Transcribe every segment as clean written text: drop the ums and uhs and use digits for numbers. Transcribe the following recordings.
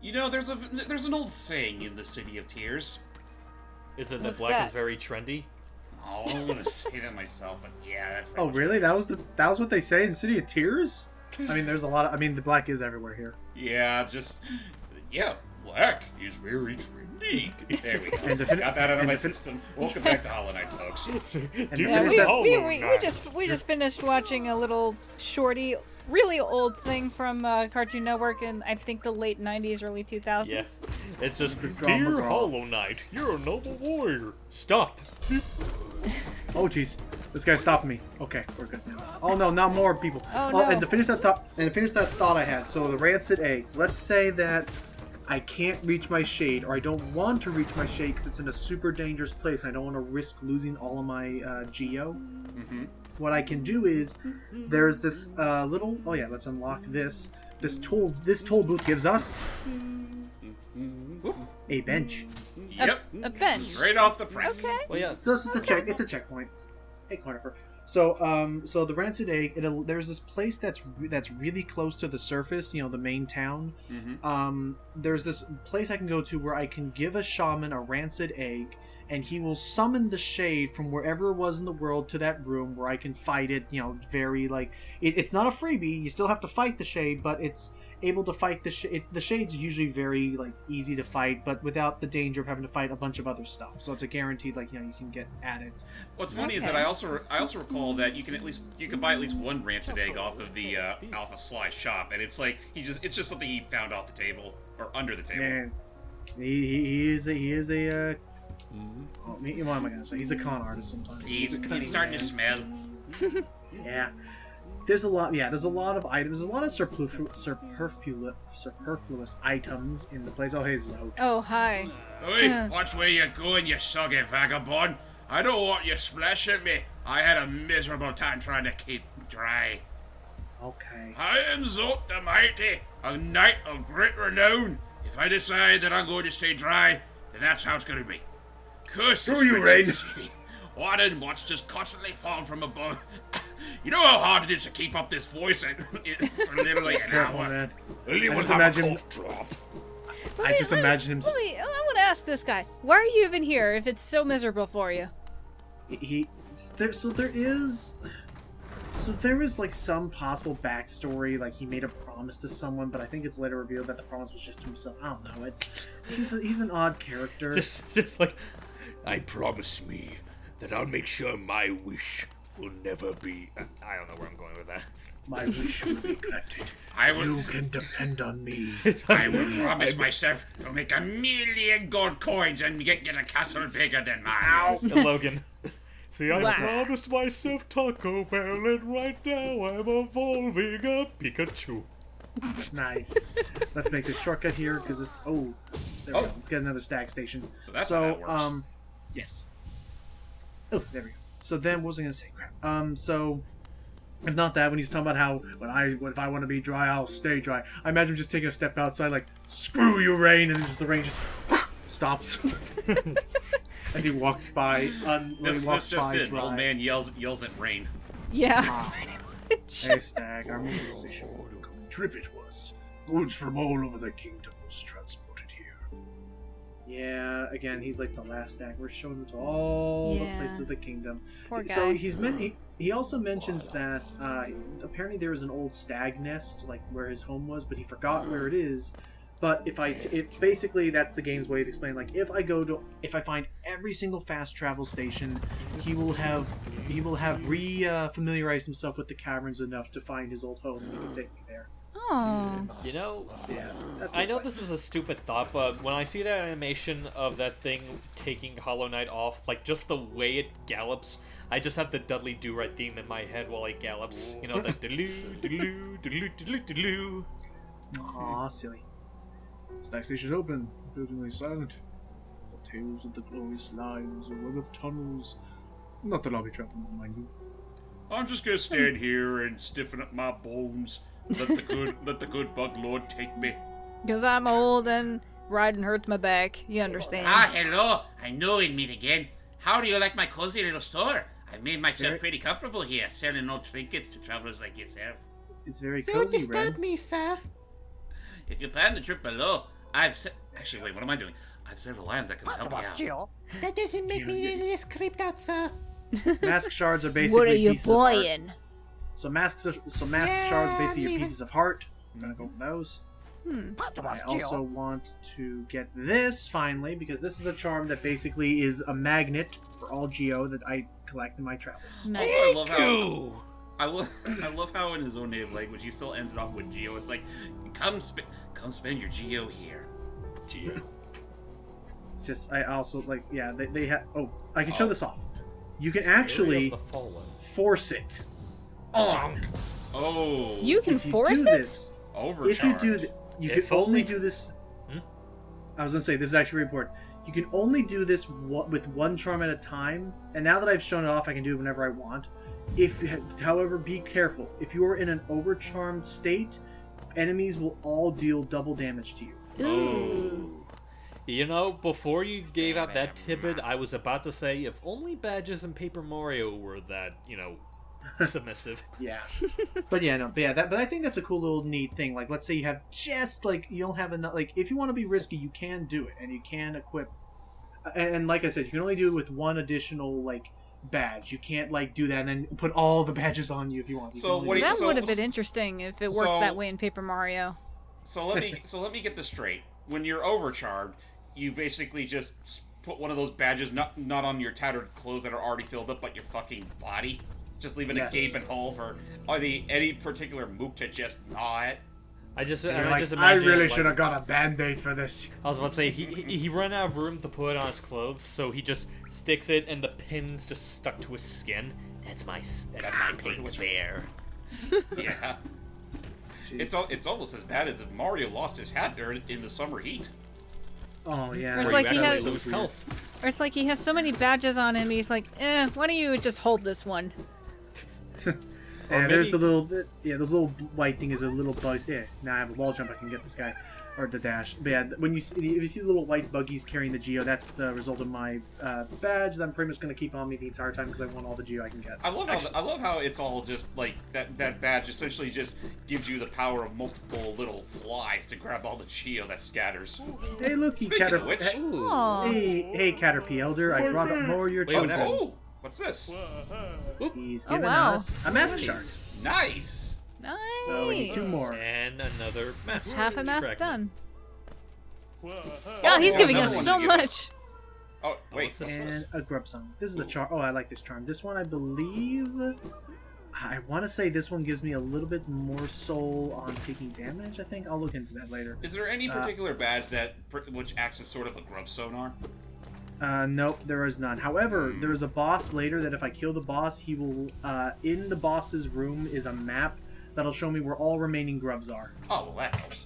You know, there's an old saying in the City of Tears. Is it that What's black that? is very trendy? Oh, I don't want to say that myself, but yeah, that's. Oh, really? That was what they say in City of Tears? I mean, there's a lot of... I mean, the black is everywhere here. Yeah, black is very trendy. There we go. And Got that out of my system. Welcome back to Hollow Knight, folks. We just finished watching a little shorty, really old thing from Cartoon Network in I think the late '90s, early 2000s. Yes. It's just, Drama dear girl. Hollow Knight, you're a noble warrior. Stop. Oh, jeez. This guy's stopping me. Okay, we're good now. Oh, no, not more people. Oh, no. And to finish that thought I had, so the rancid eggs. Let's say that I can't reach my shade, or I don't want to reach my shade because it's in a super dangerous place. I don't want to risk losing all of my geo. Mm-hmm. What I can do is, there's this little... Oh, yeah, let's unlock this. This tool booth gives us a bench. Yep. A bench. Straight off the press. Okay. Well, yeah. So this is it's a checkpoint. Hey, Cornifer. So, so the rancid egg. There's this place that's really close to the surface. You know, the main town. Mm-hmm. There's this place I can go to where I can give a shaman a rancid egg, and he will summon the shade from wherever it was in the world to that room where I can fight it. You know, very like it's not a freebie. You still have to fight the shade, but it's able to fight the shade. The shade's usually very like easy to fight, but without the danger of having to fight a bunch of other stuff. So it's a guaranteed like you can get at it. What's funny is that I also recall that you can buy at least one rancid egg off of the Alpha Sly shop, and it's like it's just something he found off the table or under the table. Man, he is a. What am I gonna say? He's a con artist sometimes. He's starting to smell. Yeah. There's a lot of items. There's a lot of superfluous items in the place. Oh, hey, this is a hotel. Oh, hi. Oi, watch where you're going, you soggy vagabond. I don't want you splashing me. I had a miserable time trying to keep dry. Okay. I am Zot the Mighty, a knight of great renown. If I decide that I'm going to stay dry, then that's how it's going to be. Curse the you, Rain. city. What and what's just constantly falling from above. You know how hard it is to keep up this voice for literally an Careful, hour? man. Anyone just have imagine- a cough drop? I just imagine him. I want to ask this guy, why are you even here if it's so miserable for you? There is like some possible backstory, like he made a promise to someone, but I think it's later revealed that the promise was just to himself. I don't know. He's an odd character. Just like, I promise me that I'll make sure my wish will never be... I don't know where I'm going with that. My wish will be granted. You You can depend on me. I will promise myself to make 1,000,000 gold coins and get a castle bigger than mine. Logan. See, I Wow. promised myself Taco Bell, and right now I'm evolving a Pikachu. Nice. Let's make this shortcut here because this. Oh, there we go. Let's get another stag station. So that's how that works. Yes. Oh, there we go. So then, what was I gonna say? Crap. So. If not that, when he's talking about how if I want to be dry, I'll stay dry. I imagine him just taking a step outside, like "Screw you, rain," and then just the rain just stops as he walks by. This just it. Dry. Old man yells at rain. Yeah. Hey, Stag, our movie station. What a coming trip it was. Goods from all over the kingdom was transported here. Yeah, again, he's like the last Stag. We're showing him to all the places of the kingdom. Poor guy. So he also mentions that apparently there was an old stag nest, like where his home was, but he forgot where it is. But basically that's the game's way of explaining. Like if I find every single fast travel station, he will have familiarized himself with the caverns enough to find his old home, and he can take me there. Oh. You know, Yeah, that's I know this is a stupid thought, but when I see that animation of that thing taking Hollow Knight off, like just the way it gallops, I just have the Dudley Do-Right theme in my head while it gallops. You know, the doo doo doo doo doo. Aw, silly. Stag station's open. The building lay silent. The tales of the glorious lions, a web of tunnels. Not the lobby travel, mind you. I'm just gonna stand here and stiffen up my bones. Let the good bug lord take me. Because I'm old and riding hurts my back. You understand. Ah, hello. I know we'd meet again. How do you like my cozy little store? I've made myself pretty comfortable here, selling old trinkets to travelers like yourself. It's very cozy, Ren. me, sir. If you plan the trip below, Actually, wait, what am I doing? I've several items that can help me out. That doesn't make me any less creeped out, sir. Mask shards are basically What are you pieces of heart. buying? So mask shards are basically your pieces of heart. I'm gonna go for those. I also want to get this finally because this is a charm that basically is a magnet for all Geo that I collect in my travels. Nice. I love how in his own native language he still ends it off with Geo. It's like, come spend your Geo here. Geo. It's just I also like they have. Oh, I can show this off. You can actually force it on. Oh. You can If you force do it? this, Overcharge. if you do, you If can only only- do this. I was gonna say this is actually very important. You can only do this with one charm at a time. And now that I've shown it off, I can do it whenever I want. However, be careful. If you are in an overcharmed state, enemies will all deal double damage to you. Oh. You know, before you gave out that tidbit, I was about to say, if only badges in Paper Mario were that, submissive. Yeah, but I think that's a cool little neat thing. Like, let's say you have you don't have enough. Like, if you want to be risky, you can do it, and you can equip. And like I said, you can only do it with one additional badge. You can't do that and then put all the badges on you if you want. That would have been interesting if it worked that way in Paper Mario. So let me get this straight. When you're overcharged, you basically just put one of those badges not on your tattered clothes that are already filled up, but your fucking body. Just leaving a gaping hole for any particular mook to just gnaw at. I just I really should have got a band-aid for this. I was about to say he ran out of room to put on his clothes, so he just sticks it, and the pins just stuck to his skin. That's my pink bear. Yeah. It's almost as bad as if Mario lost his hat during in the summer heat. Oh yeah. Or it's Where like you he actually has, lose health. or it's like he has so many badges on him. He's like, why don't you just hold this one? Yeah, there's the little, those little white thing is a little bugs. Yeah, now I have a wall jump. I can get this guy, or the dash. But yeah, if you see the little white buggies carrying the Geo, that's the result of my badge that I'm pretty much going to keep on me the entire time because I want all the Geo I can get. I love how it's all just like that badge essentially just gives you the power of multiple little flies to grab all the Geo that scatters. Hey, looky, Speaking of which, Hey, Caterpie Elder, I brought up more of your Wait, what children. happened? oh, what's this? He's Oh, giving wow. us a mask shard. Nice. Nice. So we need 2 more. And another mask. It's half a mask fragment. done. God, he's yeah, giving another us one so to give us. much. Oh wait. What's this? And a grub song. This is the charm. Oh, I like this charm. This one, I believe. I want to say this one gives me a little bit more soul on taking damage. I think I'll look into that later. Is there any particular badge which acts as sort of a grub sonar? Nope, there is none. However, there is a boss later that if I kill the boss, he will. In the boss's room is a map that'll show me where all remaining grubs are. Oh well, that helps.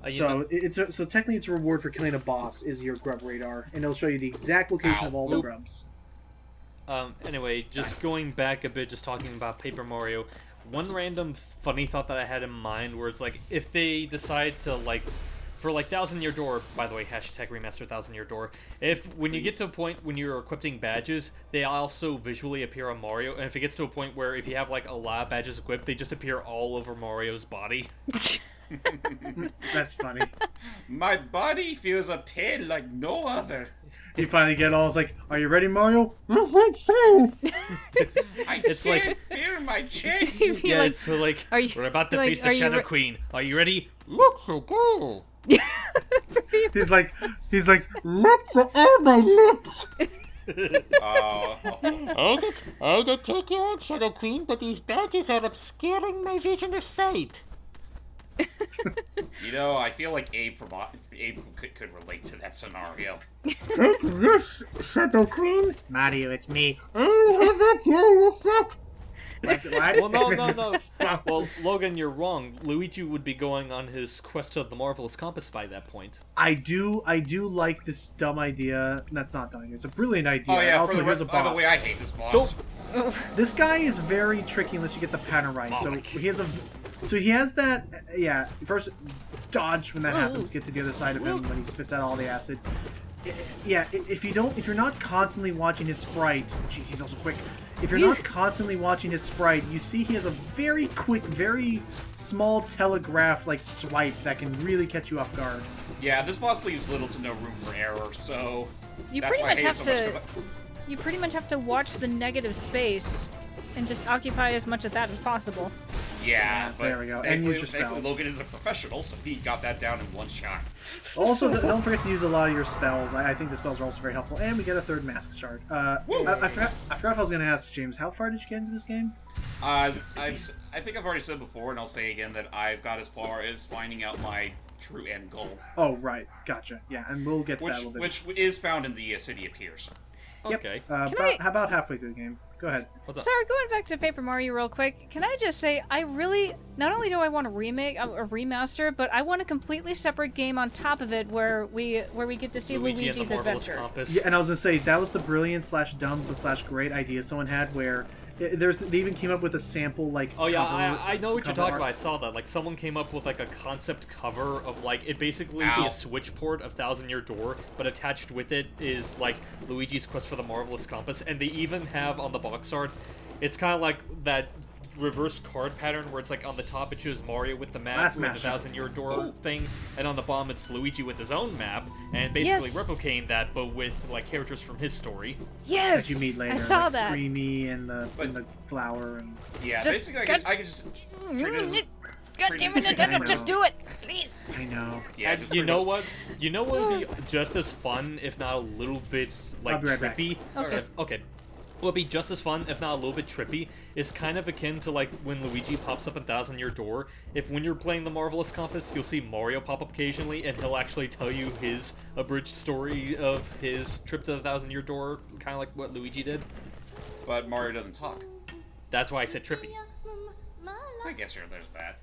So technically, it's a reward for killing a boss is your grub radar, and it'll show you the exact location of all the grubs. Anyway, just going back a bit, just talking about Paper Mario, one random funny thought that I had in mind where it's like, if they decide to, for 1,000 Year Door, by the way, hashtag remaster 1,000 Year Door, when you get to a point when you're equipping badges, they also visually appear on Mario, and if it gets to a point where if you have, a lot of badges equipped, they just appear all over Mario's body. That's funny. My body feels a pain like no other. You finally get all. It's like, are you ready, Mario? I think so. I It's can't like- feel my chest. He'd be Yeah, like, it's like, are you- we're about to like, face are the you Shadow re- Queen. Are you ready? Look so cool! He's like, let's air my lips. Oh. I'll take you on, Shadow Queen, but these badges are obscuring my vision of sight. I feel like Abe could relate to that scenario. Take this, Shadow Queen. Mario, it's me. I'll have a tail set. Well, no. Well, Logan, you're wrong. Luigi would be going on his quest to the Marvelous Compass by that point. I do like this dumb idea. That's not dumb. It's a brilliant idea. Oh yeah. Also, here's a boss. By the way, I hate this boss. This guy is very tricky unless you get the pattern right. So he has that. Yeah. First, dodge when that happens. Get to the other side of him when he spits out all the acid. If you're not constantly watching his sprite, jeez, he's also quick. if you're not constantly watching his sprite, you see he has a very quick, very small telegraph like swipe that can really catch you off guard. Yeah, this boss leaves little to no room for error, so You that's pretty why I much hate it have so much, to. 'cause You pretty much have to watch the negative space and just occupy as much of that as possible. yeah, but there we go. And thankfully- use your thankfully spells. Logan is a professional, so he got that down in one shot. Also, don't forget to use a lot of your spells. I think the spells are also very helpful. And we get a third mask shard. I forgot if I was going to ask James, how far did you get into this game? I think I've already said before, and I'll say again that I've got as far as finding out my true end goal, Oh, right. Gotcha. Yeah, and we'll get to that a little bit. which is found in the City of Tears. Yep. Okay. How about halfway through the game? Go ahead. What's up? Sorry, going back to Paper Mario real quick, can I just say, I really, not only do I want a remake, a remaster, but I want a completely separate game on top of it where we get to see Luigi and the Luigi's Marvelous adventure. Compass. Yeah, and I was gonna say that was the brilliant slash dumb slash great idea someone had where they even came up with a sample like. Oh yeah, cover- I know what you're cover talking art. about. I saw that. Like someone came up with like a concept cover of like it basically be Ow. a Switch port of Thousand Year Door, but attached with it is like Luigi's Quest for the Marvelous Compass, and they even have on the box art, it's kind of like that reverse card pattern where it's like on the top it shows Mario with the map Last with the mashup. Thousand Year Door Ooh. thing, and on the bottom it's Luigi with his own map, and basically Yes. replicating that but with like characters from his story. Yes! That you meet later, I saw like that. Screamy and the flower and. Yeah, Just basically, got- I could just treat it as God damn it, Nintendo, just do it! Please! I know. yeah. And just you pretty know much- what? You know what would be just as fun, if not a little bit like I'll be right back. trippy. Okay. Okay. What would be just as fun, if not a little bit trippy, is kind of akin to like when Luigi pops up in Thousand Year Door. If when you're playing the Marvelous Compass, you'll see Mario pop up occasionally, and he'll actually tell you his abridged story of his trip to the Thousand Year Door, kind of like what Luigi did. But Mario doesn't talk. That's why I said trippy. I guess there's that.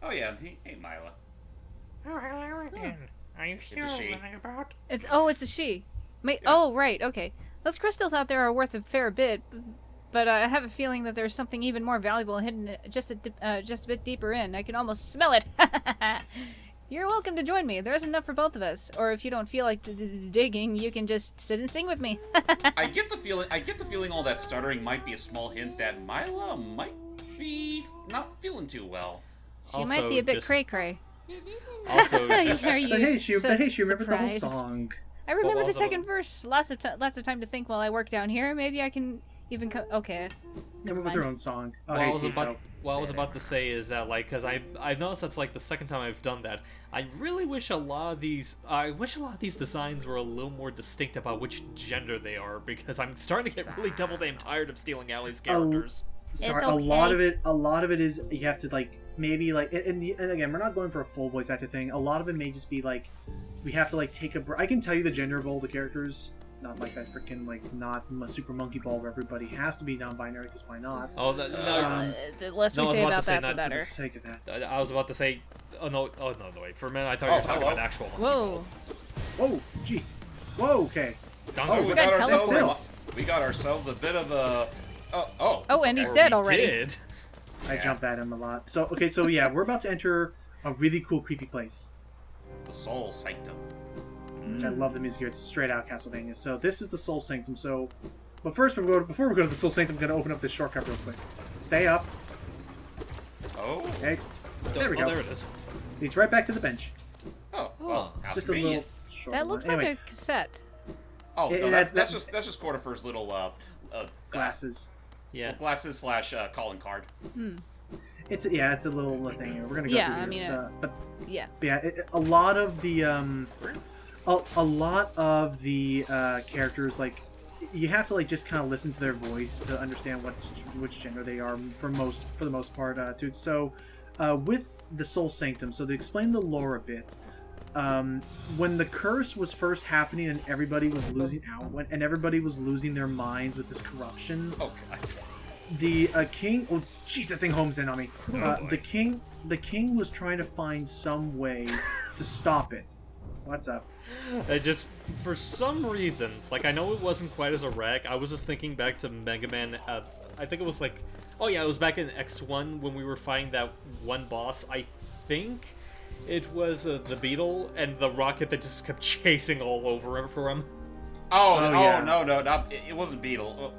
Oh yeah, hey Mila. Are you It's a she. about? It's a she. Oh, right, okay. Those crystals out there are worth a fair bit, but I have a feeling that there's something even more valuable hidden just a bit deeper in. I can almost smell it. You're welcome to join me. There's enough for both of us. Or if you don't feel like digging, you can just sit and sing with me. I get the feeling all that stuttering might be a small hint that Mila might be not feeling too well. She might be a bit cray-cray. Also, Are just- you But hey, she remembered the whole surprised? song. I remember What the was second verse. Lots of time to think while I work down here. Maybe I can even okay. Come Never up with her mind. own song. Oh, What I hey, was Tiso. about to say is that, like, because I've noticed that's like the second time I've done that. I really wish a lot of these designs were a little more distinct about which gender they are, because I'm starting to get really double damn tired of stealing Allie's characters. Sorry, It's a lot okay. of it is you have to like maybe like and again we're not going for a full voice actor thing. A lot of it may just be like we have to like take a break. I can tell you the gender of all the characters, not like that freaking like not Super Monkey Ball where everybody has to be non-binary because why not? Oh, no, The less No, we I was say about to about say that, the not for better. For the sake of that. I was about to say, no, wait. For a minute, I thought you were talking hello. about actual. Whoa. Whoa, jeez. Whoa, okay. Donkey we We got got ourselves teleports. we got ourselves a bit of a Oh, and he's Or dead we already. Did. I Yeah. jump at him a lot. So okay, so yeah, we're about to enter a really cool creepy place. the Soul Sanctum. Which I love the music here. It's straight out Castlevania. So this is the Soul Sanctum. So, but first before we go to the Soul Sanctum, I'm gonna open up this shortcut real quick. Stay up. Oh, Okay. There we go. There it is. Leads right back to the bench. well, how Just a convenient. little short That one. looks Anyway, like a cassette. Oh, Yeah, no, that- that's just Cordifer's little glasses. Yeah. glasses slash calling card. It's a little thing here. We're gonna go Yeah, through I here. mean, So, but Yeah. yeah, a lot of the a lot of the characters like you have to like just kind of listen to their voice to understand which gender they are for the most part. Too. So with the Soul Sanctum, so to explain the lore a bit. When the curse was first happening and everybody was losing and everybody was losing their minds with this corruption, Oh god. the king. Oh, jeez, that thing homes in on me. boy. The king was trying to find some way to stop it. What's up? I just, for some reason, like, I know it wasn't quite as erratic. I was just thinking back to Mega Man. I think it was like, oh yeah, it was back in X1 when we were fighting that one boss. I think it was the Beetle and the rocket that just kept chasing all over him for him. Oh, Oh, yeah. no, it wasn't Beetle.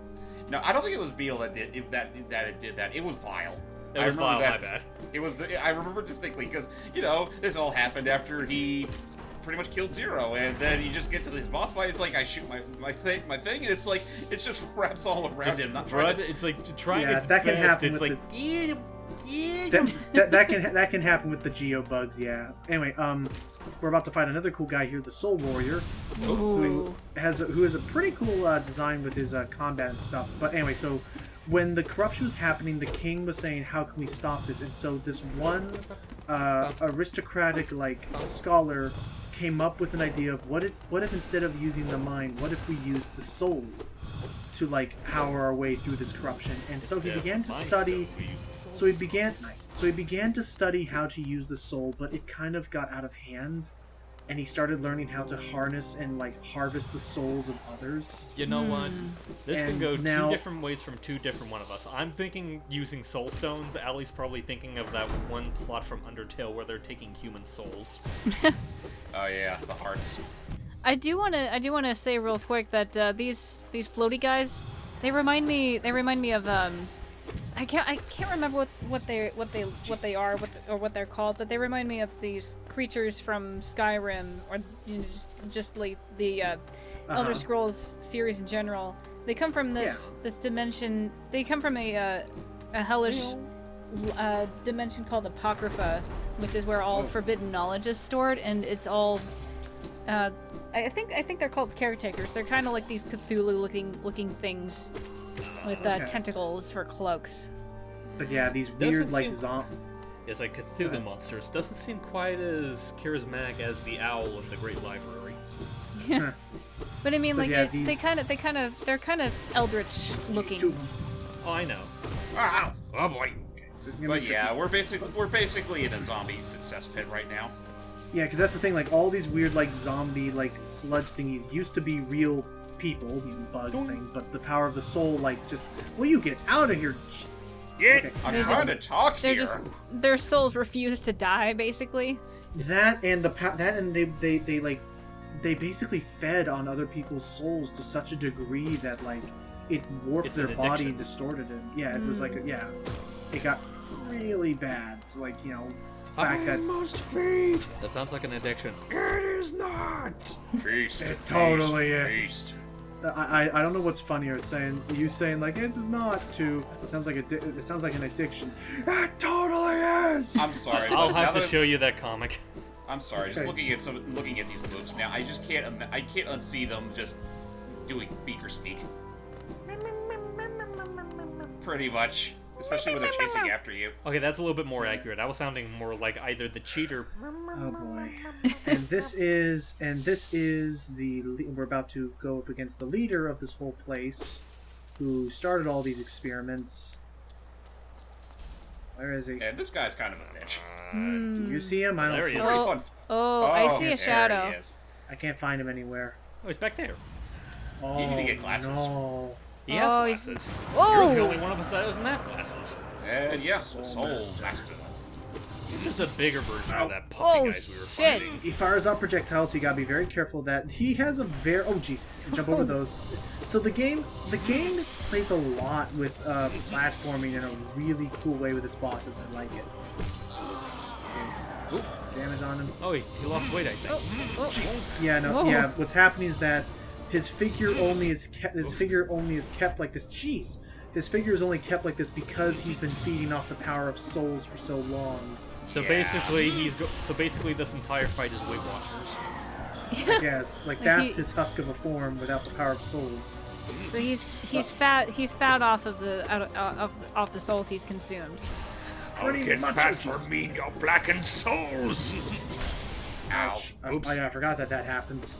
No, I don't think it was Beal that did that. It did that. It was Vile. It was Vile, my bad. It was. I remember distinctly because this all happened after he pretty much killed Zero, and then you just get to this boss fight. It's like I shoot my thing, and it's like it just wraps all around him. Not trying to... It's like trying its that can best. happen It's with like that can happen with the Geo bugs. Yeah. Anyway, we're about to fight another cool guy here, the Soul Warrior, who has a pretty cool design with his combat and stuff. But anyway, so when the corruption was happening, the king was saying, "How can we stop this?" And so this one aristocratic scholar came up with an idea of what if instead of using the mind, what if we used the soul to power our way through this corruption? And so he began to study. So he began to study how to use the soul, but it kind of got out of hand, and he started learning how to harness and harvest the souls of others. You know what? This And can go now- two different ways from two different one of us. I'm thinking using soul stones. Allie's probably thinking of that one plot from Undertale where they're taking human souls. Oh yeah, the hearts. I do wanna say real quick that these floaty guys, they remind me of I can't remember what they are or what they're called, but they remind me of these creatures from Skyrim or just like the Elder Scrolls series in general. They come from this dimension. They come from a hellish dimension called Apocrypha, which is where all forbidden knowledge is stored, and it's all. I think they're called caretakers. They're kind of like these Cthulhu-looking things with tentacles for cloaks. But yeah, these weird zombies. It's like Cthulhu monsters. Doesn't seem quite as charismatic as the owl in the Great Library. Yeah. But I mean, But yeah, these- they're kind of eldritch looking. Oh, I know. Oh boy. This is gonna be But yeah, tricky. we're basically in a zombie success pit right now. Yeah, because that's the thing. All these weird zombie sludge thingies used to be real people, bugs, things. But the power of the soul, will you get out of here? Get! Okay. I'm trying to talk here. Their souls refuse to die, basically. That and they basically fed on other people's souls to such a degree that it warped It's their an body addiction. and distorted it. Yeah, it was it got really bad. The fact that must feed. That sounds like an addiction. It is not. Feast. It totally is. Feast. I don't know what's funnier, saying it is not to. It sounds like it sounds like an addiction. It totally is. I'm sorry. I'll but now have to that- show you that comic. I'm sorry. Just looking at these books now, I just can't. I can't unsee them just doing beaker speak. Pretty much, especially when they're chasing after you. Okay, that's a little bit more accurate. I was sounding more like either the cheater. Oh boy. And this is we're about to go up against the leader of this whole place, who started all these experiments. Where is he? And this guy's kind of a bitch. Do you see him? I don't There see he him. is. Pretty fun. I see a there shadow. he is. I can't find him anywhere. Oh, he's back there. Oh, You need to get glasses. No. He has Oh, he's- glasses. Whoa! You're the only one of us that doesn't have glasses. And yeah, the Soul Soul Master. Master. He's just a bigger version of that puppy Oh, guys we were shit. fighting. He fires out projectiles, so you gotta be very careful of that. He has a very jump over those. So the game plays a lot with platforming in a really cool way with its bosses. I like it. Okay. Oops, some damage on him. Oh, he lost weight, I think. Yeah, no, Whoa. yeah. What's happening is that his figure only is kept. His figure only is kept like this. Jeez, his figure is only kept like this because he's been feeding off the power of souls for so long. So Yeah. basically, this entire fight is Weight Watchers. I guess Like that's he- his husk of a form without the power of souls. So he's fat off of off the souls he's consumed. Pretty much. Ouch. me, your blackened souls. Ouch. Oops. I forgot that happens.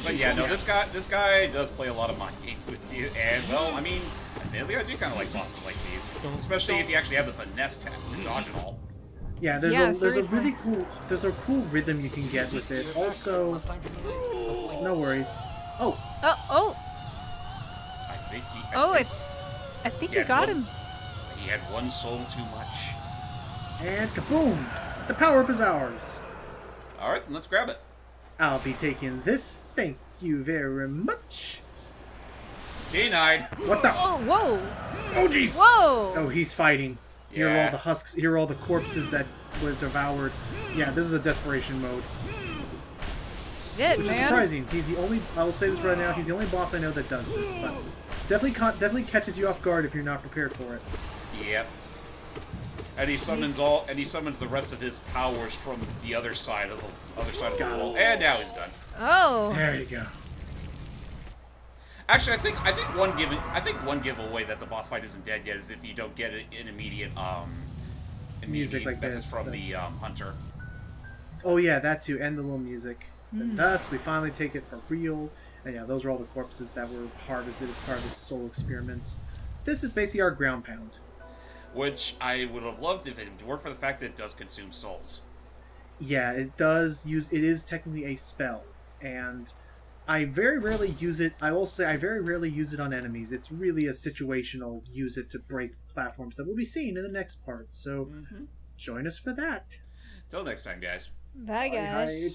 But yeah, no, this guy does play a lot of mind games with you, and well, I mean, admittedly, I do kind of like bosses like these, especially if you actually have the finesse to dodge it all. Yeah, Yeah, there's a seriously. really cool rhythm you can get with it. Also, no worries. Oh, I think he. I think you Yeah, got well- him. He had one soul too much. and kaboom! The power-up is ours. All right, then let's grab it. I'll be taking this. Thank you very much. Denied. What the? Oh, whoa! Oh, jeez. Whoa! Oh, he's fighting. Here are Yeah. all the husks. Here are all the corpses that were devoured. Yeah, this is a desperation mode. Shit, Which man. is surprising. He's the only. I will say this right now. He's the only boss I know that does this, but definitely catches you off guard if you're not prepared for it. Yep. And he summons the rest of his powers from the other side of the wall. And now he's done. Oh. There you go. Actually, I think one giveaway that the boss fight isn't dead yet is if you don't get an immediate Music like message this, from the hunter. Oh yeah, that too, and the little music. And thus, we finally take it for real. And yeah, those are all the corpses that were harvested as part of the soul experiments. This is basically our ground pound. Which I would have loved if it weren't for the fact that it does consume souls. Yeah, it does use. It is technically a spell, and I very rarely use it. I will say I very rarely use it on enemies. It's really a situational use it to break platforms that we'll be seeing in the next part. So join us for that. Till next time, guys. Bye, guys. Hype.